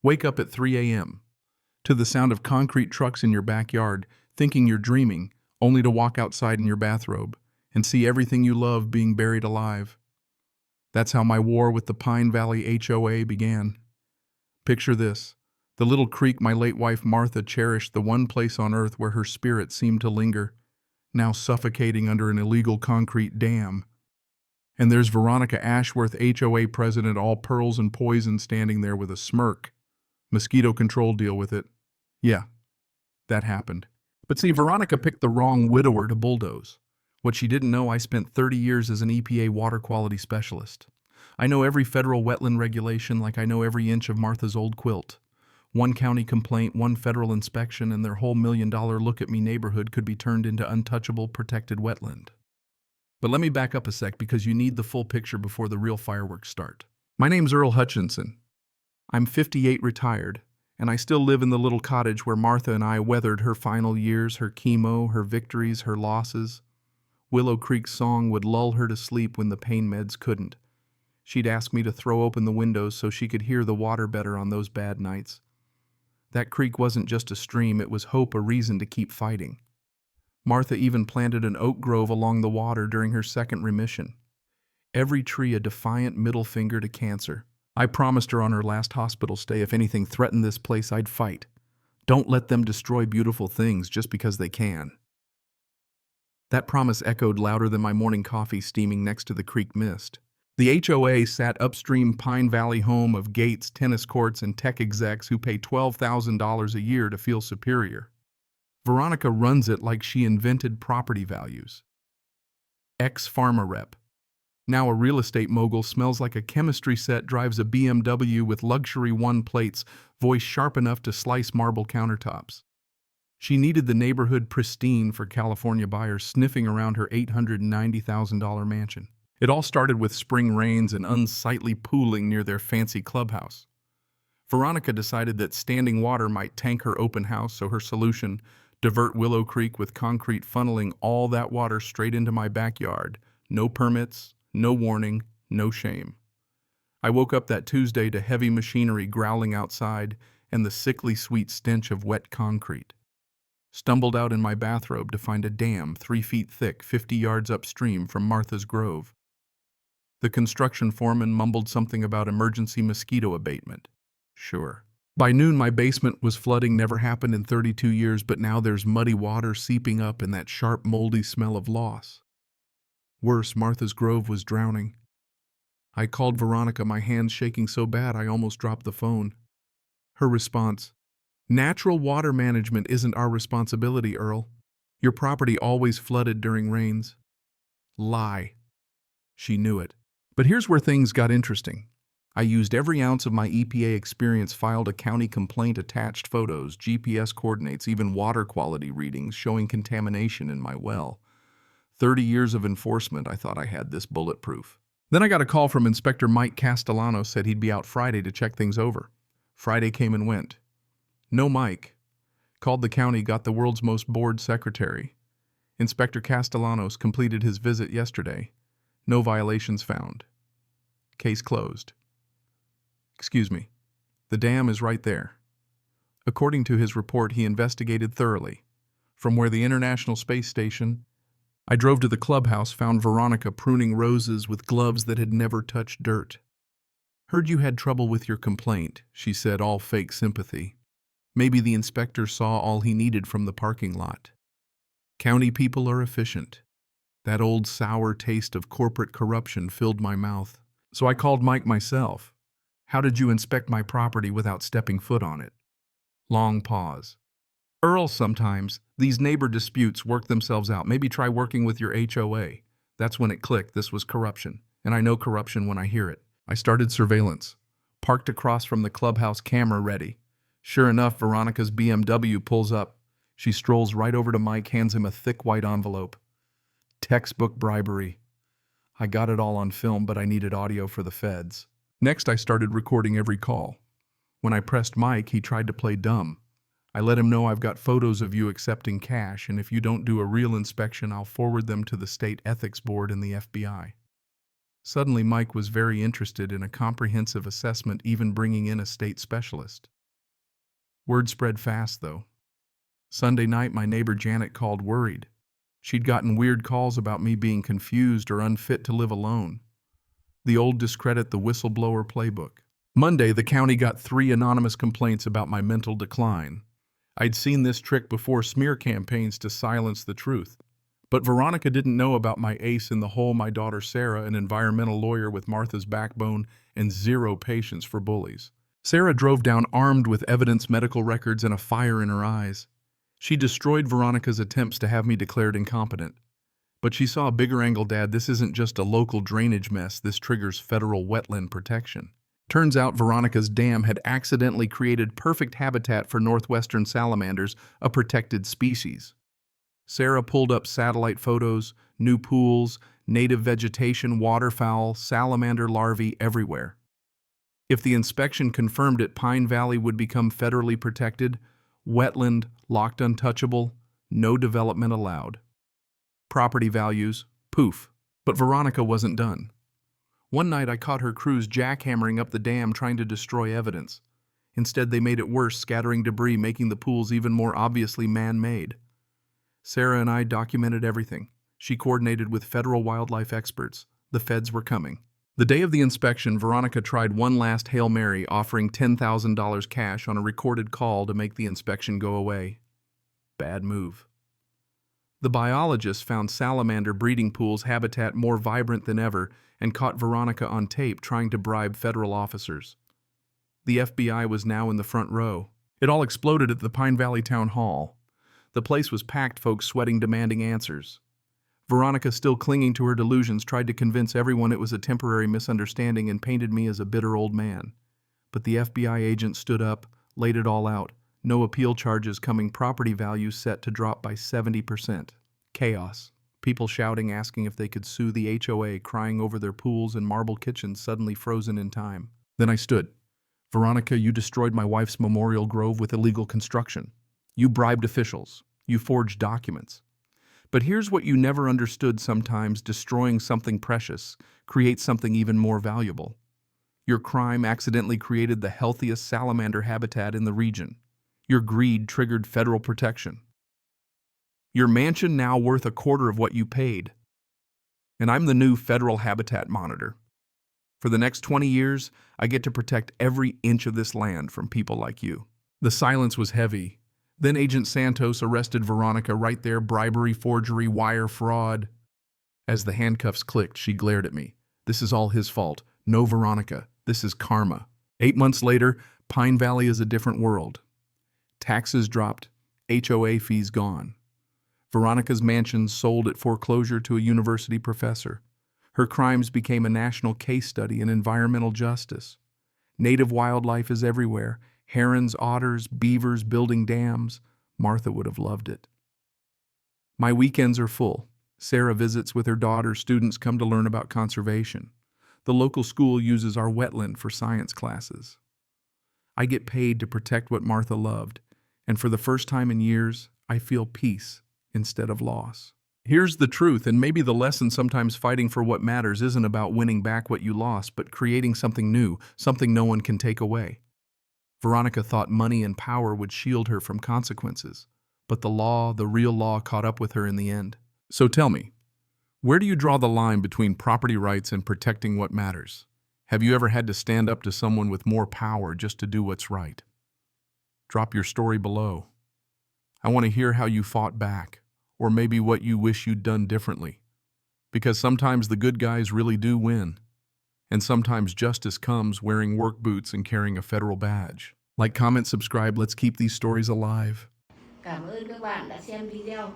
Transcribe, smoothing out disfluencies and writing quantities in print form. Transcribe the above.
Wake up at 3 a.m. to the sound of concrete trucks in your backyard, thinking you're dreaming, only to walk outside in your bathrobe and see everything you love being buried alive. That's how my war with the Pine Valley HOA began. Picture this: the little creek my late wife Martha cherished, the one place on earth where her spirit seemed to linger, now suffocating under an illegal concrete dam. And there's Veronica Ashworth, HOA president, all pearls and poison, standing there with a smirk. Mosquito control, deal with it. Yeah, that happened. But see, Veronica picked the wrong widower to bulldoze. What she didn't know, I spent 30 years as an EPA water quality specialist. I know every federal wetland regulation like I know every inch of Martha's old quilt. One county complaint, one federal inspection, and their whole $1 million look-at-me neighborhood could be turned into untouchable, protected wetland. But let me back up a sec, because you need the full picture before the real fireworks start. My name's Earl Hutchinson. I'm 58, retired, and I still live in the little cottage where Martha and I weathered her final years, her chemo, her victories, her losses. Willow Creek's song would lull her to sleep when the pain meds couldn't. She'd ask me to throw open the windows so she could hear the water better on those bad nights. That creek wasn't just a stream, it was hope, a reason to keep fighting. Martha even planted an oak grove along the water during her second remission. Every tree a defiant middle finger to cancer. I promised her on her last hospital stay, if anything threatened this place, I'd fight. Don't let them destroy beautiful things just because they can. That promise echoed louder than my morning coffee steaming next to the creek mist. The HOA sat upstream Pine Valley, home of gates, tennis courts, and tech execs who pay $12,000 a year to feel superior. Veronica runs it like she invented property values. Ex-pharma rep. Now a real estate mogul, smells like a chemistry set, drives a BMW with luxury one plates, voice sharp enough to slice marble countertops. She needed the neighborhood pristine for California buyers sniffing around her $890,000 mansion. It all started with spring rains and unsightly pooling near their fancy clubhouse. Veronica decided that standing water might tank her open house, so her solution: divert Willow Creek with concrete, funneling all that water straight into my backyard. No permits, no warning, no shame. I woke up that Tuesday to heavy machinery growling outside and the sickly sweet stench of wet concrete. Stumbled out in my bathrobe to find a dam 3 feet thick, 50 yards upstream from Martha's Grove. The construction foreman mumbled something about emergency mosquito abatement. Sure. By noon, my basement was flooding. Never happened in 32 years, but now there's muddy water seeping up and that sharp, moldy smell of loss. Worse, Martha's Grove was drowning. I called Veronica, my hands shaking so bad I almost dropped the phone. Her response: "Natural water management isn't our responsibility, Earl. Your property always flooded during rains." Lie. She knew it. But here's where things got interesting. I used every ounce of my EPA experience, filed a county complaint, attached photos, GPS coordinates, even water quality readings showing contamination in my well. 30 years of enforcement, I thought I had this bulletproof. Then I got a call from Inspector Mike Castellano, said he'd be out Friday to check things over. Friday came and went. No Mike. Called the county, got the world's most bored secretary. Inspector Castellanos completed his visit yesterday. No violations found. Case closed. Excuse me. The dam is right there. According to his report, he investigated thoroughly. From where the International Space Station, I drove to the clubhouse, found Veronica pruning roses with gloves that had never touched dirt. "Heard you had trouble with your complaint," she said, all fake sympathy. Maybe the inspector saw all he needed from the parking lot. County people are efficient. That old sour taste of corporate corruption filled my mouth. So I called Mike myself. "How did you inspect my property without stepping foot on it?" Long pause. "Earl, sometimes these neighbor disputes work themselves out. Maybe try working with your HOA." That's when it clicked. This was corruption. And I know corruption when I hear it. I started surveillance. Parked across from the clubhouse, camera ready. Sure enough, Veronica's BMW pulls up. She strolls right over to Mike, hands him a thick white envelope. Textbook bribery. I got it all on film, but I needed audio for the feds. Next, I started recording every call. When I pressed Mike, he tried to play dumb. I let him know, "I've got photos of you accepting cash, and if you don't do a real inspection, I'll forward them to the State Ethics Board and the FBI." Suddenly, Mike was very interested in a comprehensive assessment, even bringing in a state specialist. Word spread fast, though. Sunday night, my neighbor Janet called worried. She'd gotten weird calls about me being confused or unfit to live alone. The old discredit the whistleblower playbook. Monday, the county got 3 anonymous complaints about my mental decline. I'd seen this trick before, smear campaigns to silence the truth. But Veronica didn't know about my ace in the hole, my daughter Sarah, an environmental lawyer with Martha's backbone and zero patience for bullies. Sarah drove down armed with evidence, medical records, and a fire in her eyes. She destroyed Veronica's attempts to have me declared incompetent. But she saw a bigger angle. Dad, this isn't just a local drainage mess, this triggers federal wetland protection. Turns out Veronica's dam had accidentally created perfect habitat for northwestern salamanders, a protected species. Sarah pulled up satellite photos, new pools, native vegetation, waterfowl, salamander larvae everywhere. If the inspection confirmed it, Pine Valley would become federally protected, wetland, locked untouchable, no development allowed. Property values, poof. But Veronica wasn't done. One night I caught her crews jackhammering up the dam trying to destroy evidence. Instead, they made it worse, scattering debris, making the pools even more obviously man-made. Sarah and I documented everything. She coordinated with federal wildlife experts. The feds were coming. The day of the inspection, Veronica tried one last Hail Mary, offering $10,000 cash on a recorded call to make the inspection go away. Bad move. The biologists found salamander breeding pools habitat more vibrant than ever and caught Veronica on tape trying to bribe federal officers. The FBI was now in the front row. It all exploded at the Pine Valley Town Hall. The place was packed, folks sweating, demanding answers. Veronica, still clinging to her delusions, tried to convince everyone it was a temporary misunderstanding and painted me as a bitter old man. But the FBI agent stood up, laid it all out. No appeal charges coming, property values set to drop by 70%. Chaos. People shouting, asking if they could sue the HOA, crying over their pools and marble kitchens suddenly frozen in time. Then I stood. Veronica, you destroyed my wife's memorial grove with illegal construction. You bribed officials. You forged documents. But here's what you never understood: sometimes destroying something precious creates something even more valuable. Your crime accidentally created the healthiest salamander habitat in the region. Your greed triggered federal protection. Your mansion now worth a quarter of what you paid. And I'm the new federal habitat monitor. For the next 20 years, I get to protect every inch of this land from people like you. The silence was heavy. Then Agent Santos arrested Veronica right there, bribery, forgery, wire fraud. As the handcuffs clicked, she glared at me. This is all his fault. No, Veronica, this is karma. 8 months later, Pine Valley is a different world. Taxes dropped, HOA fees gone. Veronica's mansion sold at foreclosure to a university professor. Her crimes became a national case study in environmental justice. Native wildlife is everywhere. Herons, otters, beavers building dams. Martha would have loved it. My weekends are full. Sarah visits with her daughter. Students come to learn about conservation. The local school uses our wetland for science classes. I get paid to protect what Martha loved, and for the first time in years, I feel peace instead of loss. Here's the truth, and maybe the lesson: sometimes fighting for what matters isn't about winning back what you lost, but creating something new, something no one can take away. Veronica thought money and power would shield her from consequences, but the law, the real law, caught up with her in the end. So tell me, where do you draw the line between property rights and protecting what matters? Have you ever had to stand up to someone with more power just to do what's right? Drop your story below. I want to hear how you fought back, or maybe what you wish you'd done differently. Because sometimes the good guys really do win. And sometimes justice comes wearing work boots and carrying a federal badge. Like, comment, subscribe. Let's keep these stories alive. Cảm ơn các bạn đã xem video.